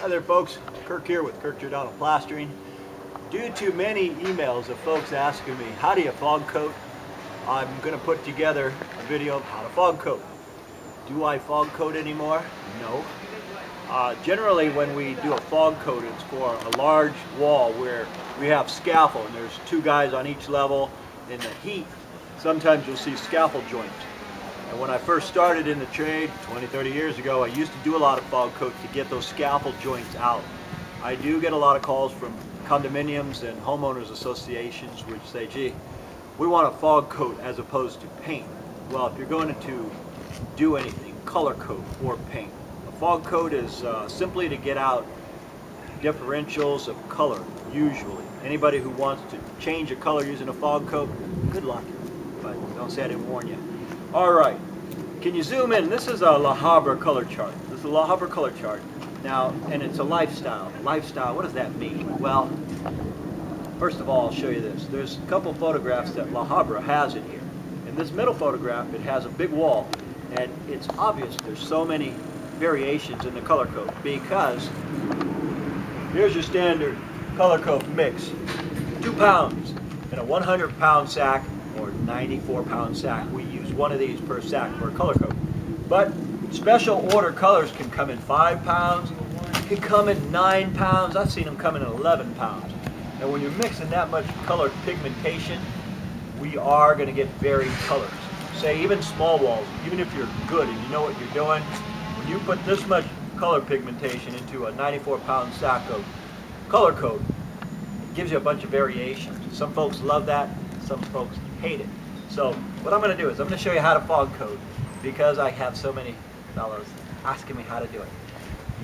Hi there folks, Kirk here with Kirk Giordano Plastering. Due to many emails of folks asking me, how do you fog coat? I'm going to put together a video of how to fog coat. Do I fog coat anymore? No. Generally when we do a fog coat, it's for a large wall where we have scaffold and there's two guys on each level. In the heat, sometimes you'll see scaffold joints. And when I first started in the trade 20-30 years ago, I used to do a lot of fog coat to get those scaffold joints out. I do get a lot of calls from condominiums and homeowners associations which say, gee, we want a fog coat as opposed to paint. Well, if you're going to do anything, color coat or paint, a fog coat is simply to get out differentials of color, usually. Anybody who wants to change a color using a fog coat, good luck, but don't say I didn't warn you. Alright, can you zoom in? This is a Habra color chart. This is a Habra color chart. Now, and it's a lifestyle. Lifestyle, what does that mean? Well, first of all, I'll show you this. There's a couple photographs that Habra has in here. In this middle photograph, it has a big wall, and it's obvious there's so many variations in the color coat because here's your standard color coat mix. 2 pounds in a 100-pound sack or 94-pound sack. We use one of these per sack for a color coat. But special order colors can come in 5 pounds, can come in 9 pounds. I've seen them come in 11 pounds. And when you're mixing that much color pigmentation, we are going to get varied colors. Say even small walls, even if you're good and you know what you're doing, when you put this much color pigmentation into a 94-pound sack of color coat, it gives you a bunch of variations. Some folks love that, some folks hate it. So what I'm going to do is I'm going to show you how to fog coat because I have so many fellows asking me how to do it.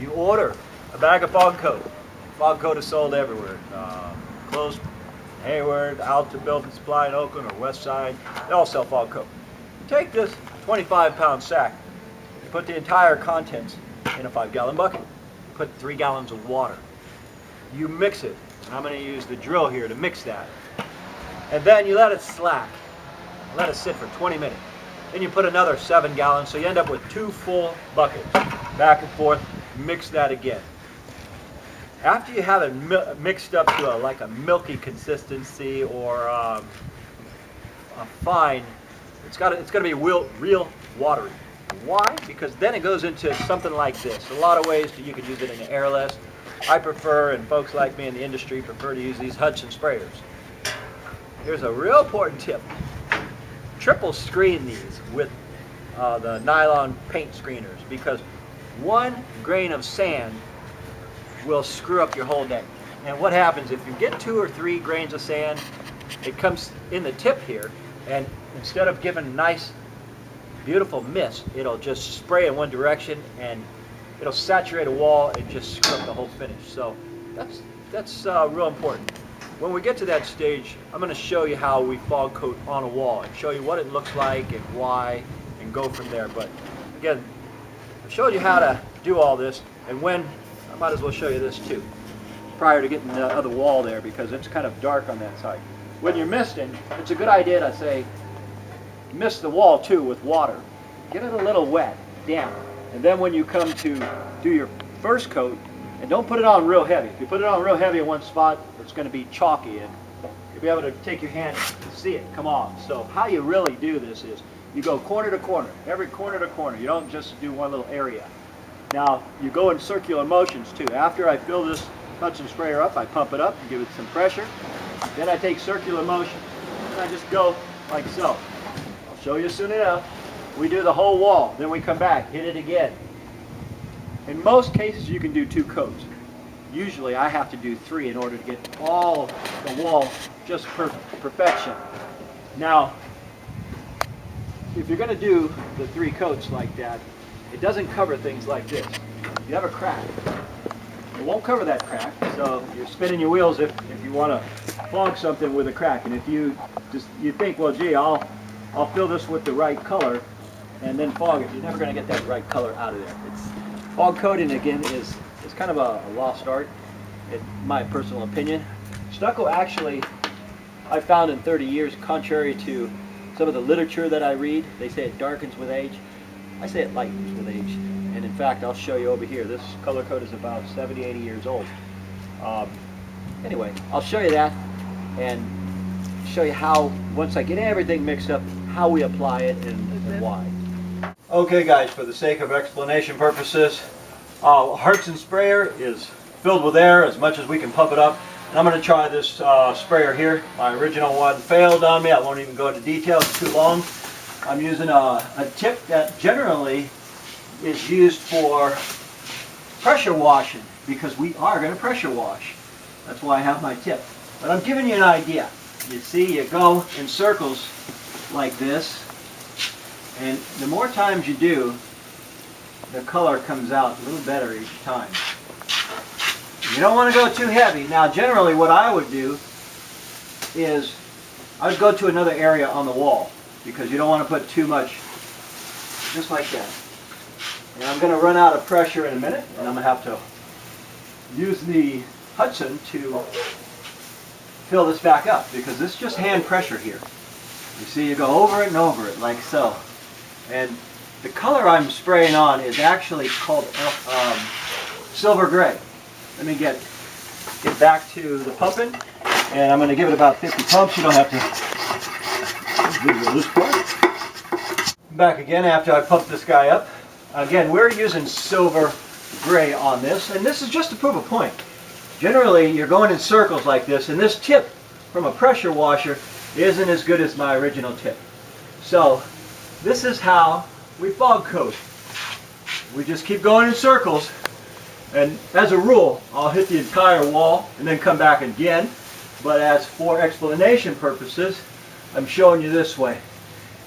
You order a bag of fog coat. Fog coat is sold everywhere. Close, Hayward, Alta Building Supply in Oakland or West Side, they all sell fog coat. You take this 25-pound sack, you put the entire contents in a 5-gallon bucket. You put 3 gallons of water. You mix it. I'm going to use the drill here to mix that. And then you let it slack. Let it sit for 20 minutes. Then you put another 7 gallons, so you end up with 2 full buckets. Back and forth, mix that again. After you have it mixed up to like a milky consistency or a fine, it's got to be real watery. Why? Because then it goes into something like this. A lot of ways you could use it in an airless. I prefer, and folks like me in the industry prefer to use these Hudson sprayers. Here's a real important tip. Triple screen these with the nylon paint screeners because 1 grain of sand will screw up your whole day. And what happens if you get 2 or 3 grains of sand, it comes in the tip here, and instead of giving a nice beautiful mist, it'll just spray in one direction and it'll saturate a wall and just screw up the whole finish. So that's real important. When we get to that stage, I'm going to show you how we fog coat on a wall and show you what it looks like and why and go from there. But again, I've showed you how to do all this, and when, I might as well show you this too, prior to getting the other wall there because it's kind of dark on that side. When you're misting, it's a good idea to say, mist the wall too with water. Get it a little wet, damp. And then when you come to do your first coat, and don't put it on real heavy. If you put it on real heavy in one spot, it's going to be chalky and you'll be able to take your hand and see it come off. So how you really do this is you go corner to corner, every corner to corner. You don't just do one little area. Now you go in circular motions too. After I fill this Hudson sprayer up, I pump it up and give it some pressure. Then I take circular motion and I just go like so. I'll show you soon enough. We do the whole wall, then we come back, hit it again. In most cases you can do 2 coats. Usually I have to do 3 in order to get all the wall just perfection. Now, if you're going to do the 3 coats like that, it doesn't cover things like this. You have a crack. It won't cover that crack, so you're spinning your wheels if you want to fog something with a crack. And if you think, well, gee, I'll fill this with the right color and then fog it, you're never going to get that right color out of there. Fog coating again is kind of a lost art, in my personal opinion. Stucco actually, I found in 30 years, contrary to some of the literature that I read, they say it darkens with age. I say it lightens with age. And in fact, I'll show you over here. This color coat is about 70, 80 years old. Anyway, I'll show you that and show you how, once I get everything mixed up, how we apply it and why. Okay guys, for the sake of explanation purposes, Hudson sprayer is filled with air as much as we can pump it up. And I'm going to try this sprayer here. My original one failed on me. I won't even go into details, it's too long. I'm using a tip that generally is used for pressure washing, because we are going to pressure wash. That's why I have my tip. But I'm giving you an idea. You see, you go in circles like this, and the more times you do, the color comes out a little better each time. You don't want to go too heavy. Now generally what I would do is I would go to another area on the wall, because you don't want to put too much, just like that. And I'm going to run out of pressure in a minute, and I'm going to have to use the Hudson to fill this back up, because this is just hand pressure here. You see, you go over it and over it like so. And the color I'm spraying on is actually called silver gray. Let me get back to the pumping, and I'm going to give it about 50 pumps. You don't have to video this part. Back again after I pump this guy up. Again, we're using silver gray on this, and this is just to prove a point. Generally, you're going in circles like this, and this tip from a pressure washer isn't as good as my original tip. So, this is how we fog coat. We just keep going in circles, and as a rule, I'll hit the entire wall and then come back again. But as for explanation purposes, I'm showing you this way.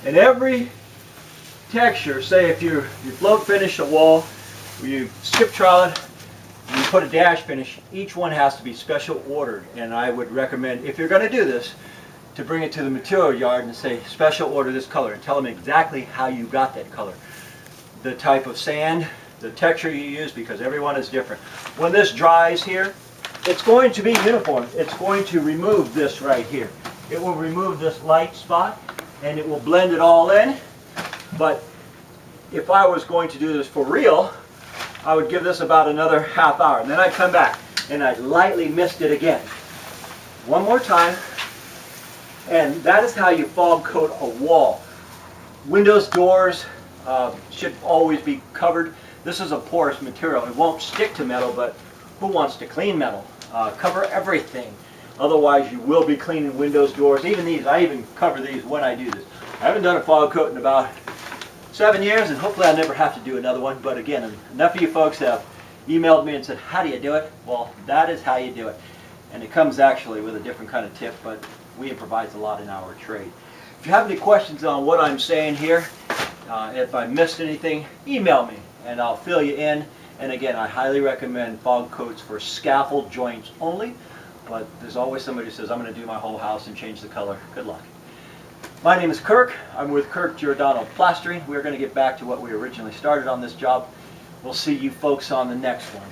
And every texture, say if you float finish a wall, or you skip trowel it, you put a dash finish, each one has to be special ordered. And I would recommend, if you're going to do this, to bring it to the material yard and say special order this color, and tell them exactly how you got that color. The type of sand, the texture you use, because everyone is different. When this dries here, it's going to be uniform. It's going to remove this right here. It will remove this light spot and it will blend it all in. But if I was going to do this for real, I would give this about another half hour, and then I'd come back and I'd lightly mist it again. One more time, and that is how you fog coat a wall. Windows, doors should always be covered. This is a porous material. It won't stick to metal, but who wants to clean metal? Cover everything. Otherwise you will be cleaning windows, doors, even these. I even cover these when I do this. I haven't done a fog coat in about 7 years, and hopefully I'll never have to do another one. But again, enough of you folks have emailed me and said, how do you do it? Well, that is how you do it. And it comes actually with a different kind of tip, but we improvise a lot in our trade. If you have any questions on what I'm saying here, if I missed anything, email me and I'll fill you in. And again, I highly recommend fog coats for scaffold joints only, but there's always somebody who says, I'm going to do my whole house and change the color. Good luck. My name is Kirk. I'm with Kirk Giordano Plastering. We're going to get back to what we originally started on this job. We'll see you folks on the next one.